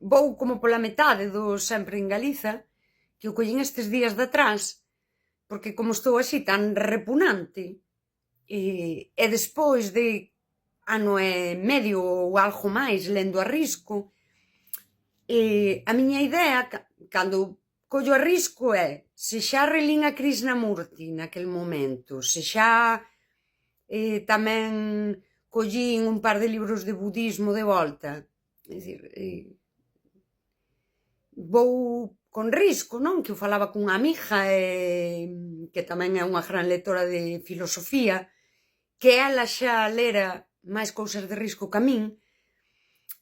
vou como pola metade do Sempre en Galiza, que o collín estes días de atrás, porque como estou así tan repunante, e despois de ano e medio ou algo máis lendo a risco, a miña idea, cando collo a risco, é se xa relín a Krishnamurti naquel momento, se xa tamén collín un par de libros de budismo de volta, é dicir, vou con risco, non? Que eu falaba cunha amiga que tamén é unha gran lectora de filosofía, que ela xa lera máis cousas de risco que a min,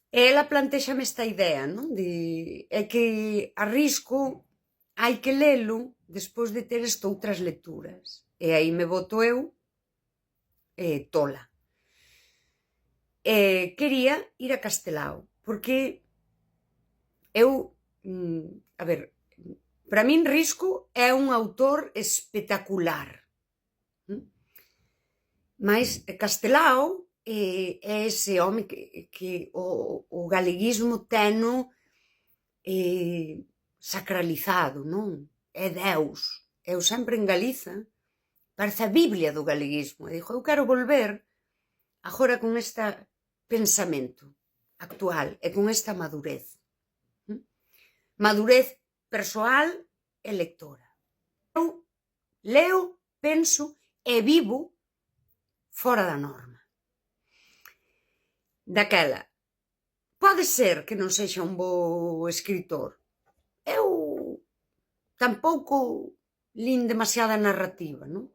e ela plantéxame esta idea, non? É que a risco hai que lelo despois de ter estoutras lecturas. E aí me boto eu tola. Quería ir a Castelao, porque eu, a ver, para min Risco é un autor espectacular, mas Castelao é ese home que o galeguismo teno sacralizado, non? É Deus. Eu sempre en Galiza, parece a Biblia do galeguismo, e digo, eu quero volver agora con este pensamento actual e con esta madurez. Madurez persoal e lectora. Eu leo, penso e vivo fora da norma. Daquela, pode ser que non sexa un bo escritor. Eu tampouco lín demasiada narrativa, non?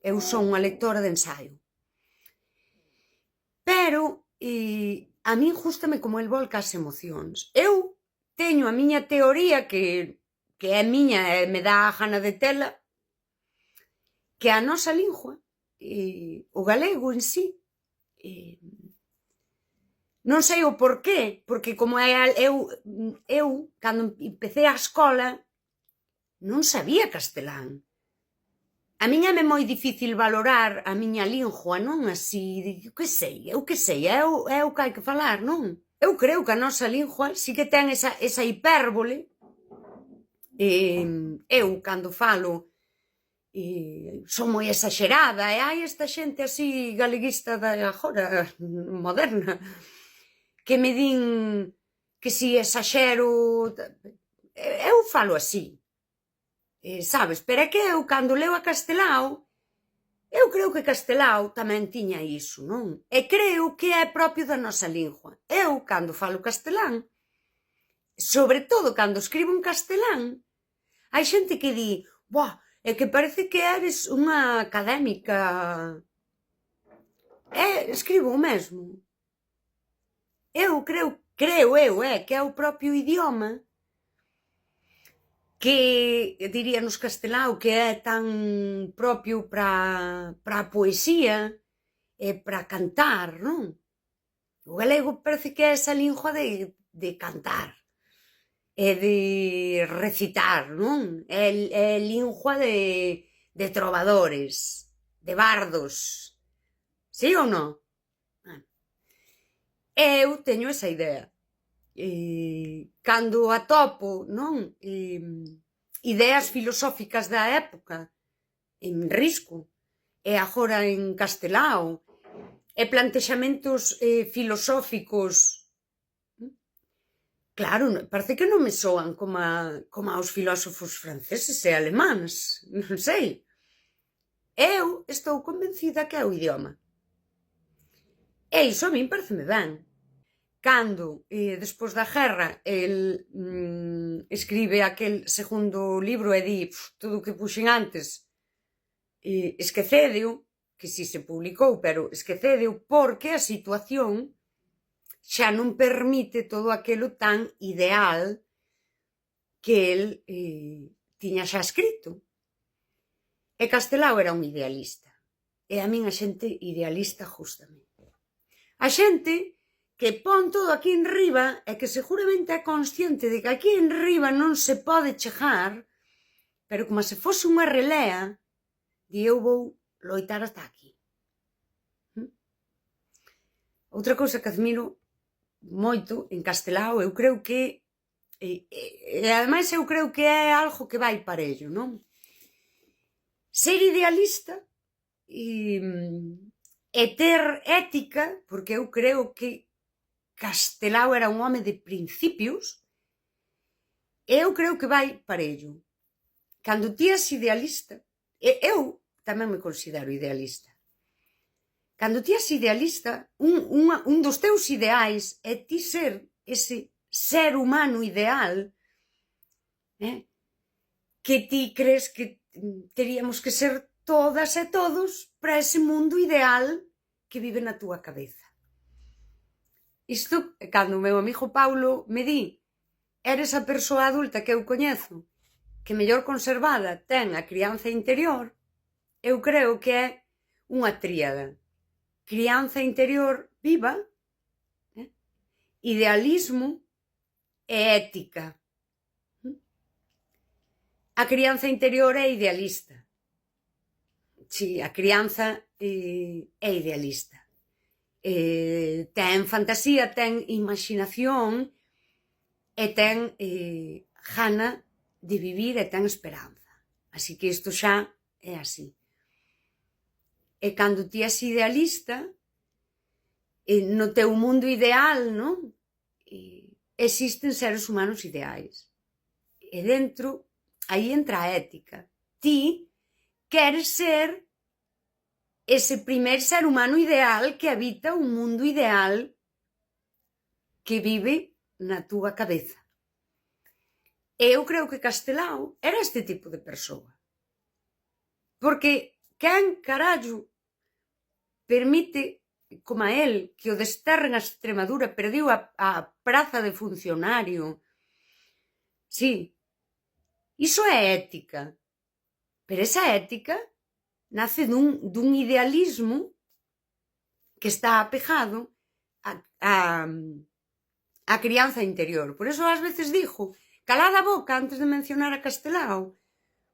Eu son unha lectora de ensaio. Pero a min gústame como el volca as emocións. Eu teño a miña teoría que é miña e me dá a gana de tela, que a nosa lingua, o galego en sí, non sei o porqué, porque como eu cando empecé a escola, non sabía castelán. A miña é moi difícil valorar a miña lingua, non? Así, eu que sei, é o que hai que falar, non? Eu creo que a nosa lingua sí que ten esa hipérbole. Eu, cando falo, son moi exagerada, e hai esta xente así galeguista da agora, moderna, que me din que si exaxero. Eu falo así, sabes? Pero é que eu, cando leo a Castelao, eu creo que Castelao tamén tiña iso, non? E creo que é propio da nosa lingua. Eu, cando falo castelán, sobre todo cando escribo en castelán, hai xente que di, boa, é que parece que eres unha académica. Escribo o mesmo. Eu creo que é o propio idioma que, diríanos Castelao, que é tan propio para a poesía e para cantar, non? O galego parece que é esa lingua de cantar e de recitar, non? É lingua de trovadores, de bardos. Sí ou non? Eu teño esa idea. Cando atopo, non? Ideas filosóficas da época en Risco e agora en Castelao e plantexamentos filosóficos, claro, parece que non me soan como aos filósofos franceses e alemáns, non sei. Eu estou convencida que é o idioma. E iso a min pareceme ben. Cando, despois da guerra, el escribe aquel segundo libro e di todo o que puxen antes, esquecédeo, que si se publicou, pero esquecédeo porque a situación xa non permite todo aquelo tan ideal que el tiña xa escrito. E Castelao era un idealista. E a min a xente idealista gústame. A xente que pon todo aquí en riba e que seguramente é consciente de que aquí en riba non se pode chegar, pero como se fose unha relea, di eu vou loitar ata aquí. Outra cousa que admiro moito en Castelao, eu creo que E ademais eu creo que é algo que vai parello, non? Ser idealista e ter ética, porque eu creo que Castelao era un home de principios, eu creo que vai parello. Cando ti és idealista, eu tamén me considero idealista. Cando ti és idealista, un dos teus ideais é ti ser ese ser humano ideal, que ti crees que teríamos que ser todas e todos para ese mundo ideal que vive na túa cabeza. Isto, cando o meu amigo Paulo me di, eres a persoa adulta que eu coñezo que mellor conservada ten a crianza interior, eu creo que é unha tríada. Crianza interior viva, idealismo e ética. A crianza interior é idealista. Si, a crianza é idealista. Ten fantasía, ten imaginación e ten gana de vivir e ten esperanza. Así que isto xa é así. E cando ti és idealista, no teu mundo ideal, non? Existen seres humanos ideais. E dentro, aí entra a ética. Ti queres ser ese primer ser humano ideal que habita un mundo ideal que vive na túa cabeza. E eu creo que Castelao era este tipo de persoa. Porque quen carallo permite, como a él, que o desterren a Extremadura, perdiu a praza de funcionario? Sí, iso é ética. Pero esa ética nace dun idealismo que está apegado á crianza interior. Por eso ás veces digo, calad a boca antes de mencionar a Castelao,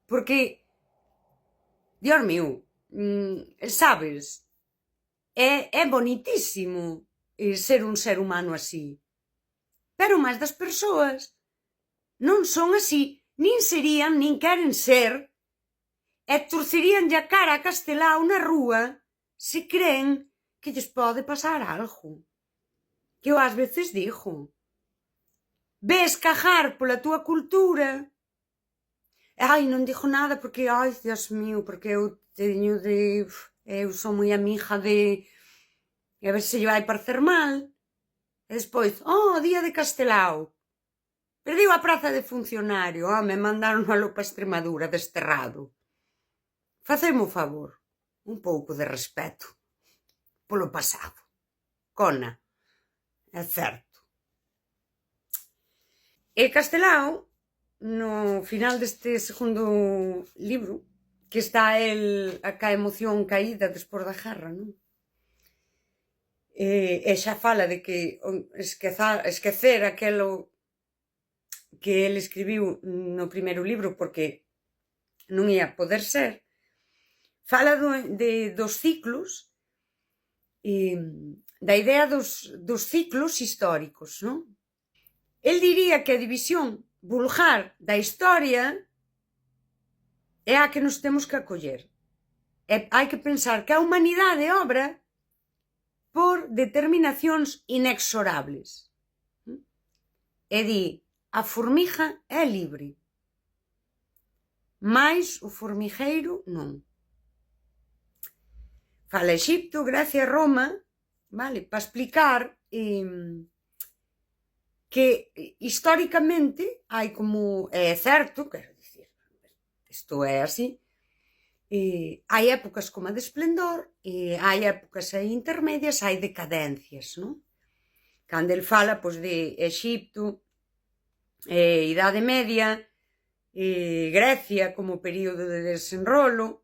porque, Dios mío, sabes, é bonitísimo ser un ser humano así. Pero máis das persoas non son así, nin serían, nin queren ser, e torceríanlle a cara a Castelao na rúa se creen que lles pode pasar algo. Que eu ás veces digo, ves cajar pola túa cultura, ai, non digo nada porque, ai, Dios mío, porque eu teño de... eu son moi amiga de... a ver se lle vai parecer mal. E despois, día de Castelao. Perdiu a praza de funcionario, me mandaron a lopa Extremadura, desterrado. Faceme o favor, un pouco de respeto polo pasado. Cona, é certo. E Castelao, no final deste segundo libro, que está el ca emoción caída despois da guerra, non? E xa fala de que esquecer aquelo que el escribiu no primeiro libro porque non ia poder ser. Fala dos ciclos, da idea dos ciclos históricos, non? El diría que a división vulgar da historia é a que nos temos que acoller. Hai que pensar que a humanidade obra por determinacións inexorables. E di, a formiga é libre, mais o formigueiro non. Fala Exipto, Grecia, Roma, vale, para explicar que históricamente hai como, é certo, quero dicir, isto é así, hai épocas como a de esplendor, hai épocas intermedias, hai decadencias, non? Cando el fala, pois, de Exipto, Idade Media, Grecia como período de desenrolo,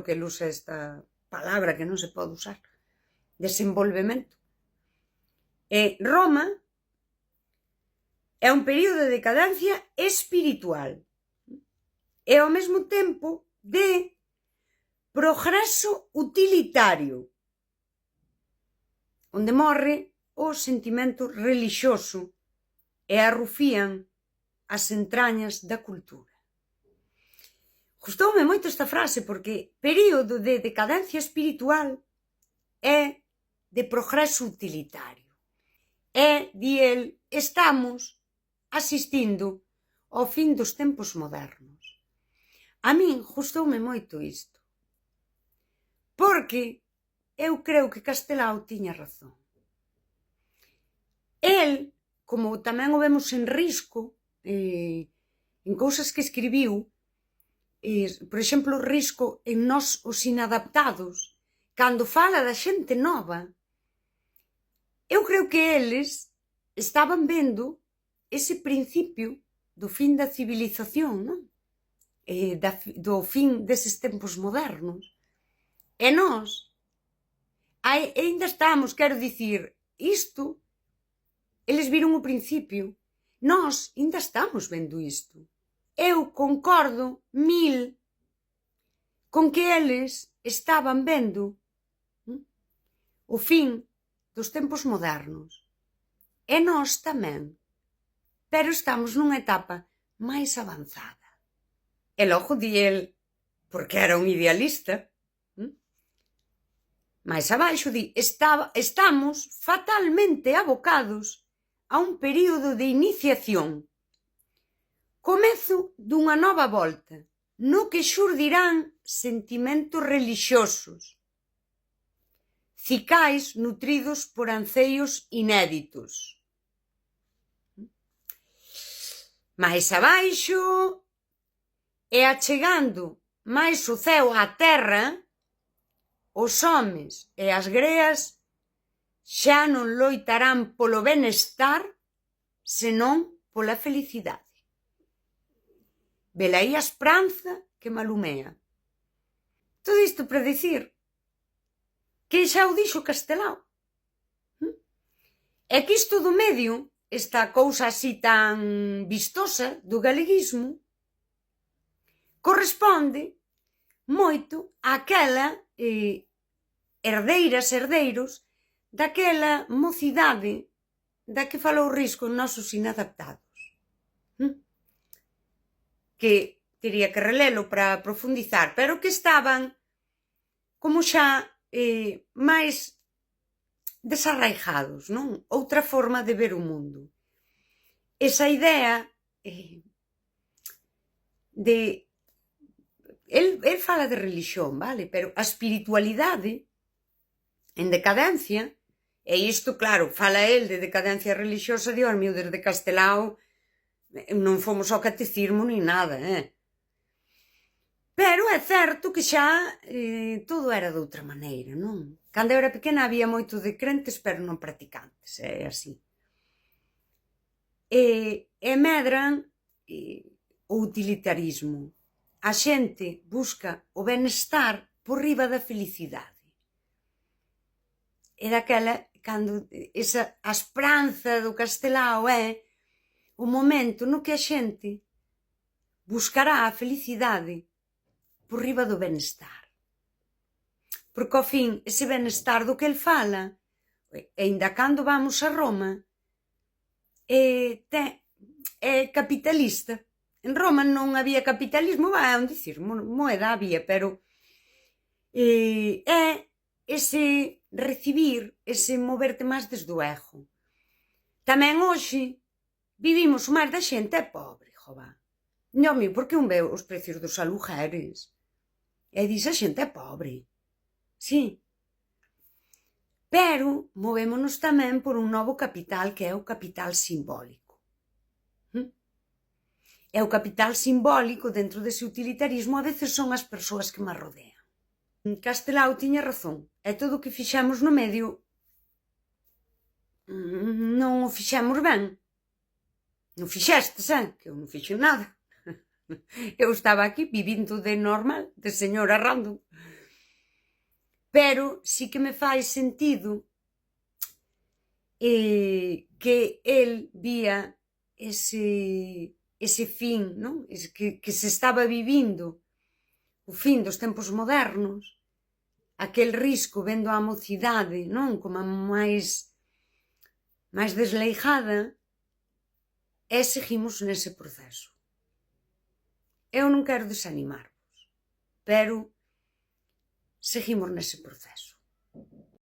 que el usa esta palabra que non se pode usar, desenvolvemento. Roma é un período de decadencia espiritual e ao mesmo tempo de progreso utilitario, onde morre o sentimento relixioso e arrufían as entrañas da cultura. Gustoume moito esta frase porque período de decadencia espiritual é de progreso utilitario. E, di el, estamos asistindo ao fin dos tempos modernos. A min gustoume moito isto, porque eu creo que Castelao tiña razón. El, como tamén o vemos en Risco, en cousas que escribiu, por exemplo, Risco en Nós os Inadaptados, cando fala da xente nova, eu creo que eles estaban vendo ese principio do fin da civilización, non? Do fin deses tempos modernos. E nós ainda estamos, quero dicir, isto, eles viron o principio, nós ainda estamos vendo isto. Eu concordo 1000 con que eles estaban vendo o fin dos tempos modernos. E nós tamén, pero estamos nunha etapa máis avanzada. E logo di el, porque era un idealista, máis abaixo di, estamos fatalmente abocados a un período de iniciación, comezo dunha nova volta, no que xurdirán sentimentos relixiosos, cicais nutridos por anceios inéditos. Mais abaixo, e achegando máis o ceo á terra, os homes e as greas xa non loitarán polo benestar, senón pola felicidade. Velaí a esperanza que malumea. Todo isto para dicir que xa o dixo Castelao. É que isto do medio, esta cousa así tan vistosa do galeguismo, corresponde moito àquela herdeiros daquela mocidade da que falou Risco en Nosos Inadaptados. Que teria que relelo para profundizar, pero que estaban como xa máis desarraigados, non? Outra forma de ver o mundo. Esa idea de... El fala de religión, vale? Pero a espiritualidade en decadencia, e isto, claro, fala el de decadencia religiosa, Dios mío, desde Castelao non fomos ao catecismo ni nada, Pero é certo que xa todo era de outra maneira, non? Cando eu era pequena había moito de crentes, pero non practicantes, é así. E medran o utilitarismo. A xente busca o benestar por riba da felicidade. E daquela, cando a esperanza do Castelao é o momento no que a xente buscará a felicidade por riba do benestar. Porque, ao fin, ese benestar do que el fala, ainda cando vamos a Roma, é capitalista. En Roma non había capitalismo, é dicir, moeda había, pero é ese recibir, ese moverte máis desde o ego. Tamén hoxe vivimos máis da xente é pobre, jová. Non, porque un ve os precios dos alugueres e dice a xente é pobre. Sí. Pero movémonos tamén por un novo capital que é o capital simbólico. E o capital simbólico dentro dese utilitarismo a veces son as persoas que me rodean. Castelao tiña razón. E todo o que fixemos no medio non o fixemos ben. Non fixestes, que eu non fixo nada. Eu estaba aquí vivindo de normal, de señora random. Pero sí que me fai sentido que el vía ese fin, non? Que se estaba vivindo o fin dos tempos modernos, aquel Risco vendo a mocidade, non? Como máis desleijada, e seguimos nese proceso. Eu non quero desanimarvos, pero seguimos nese proceso.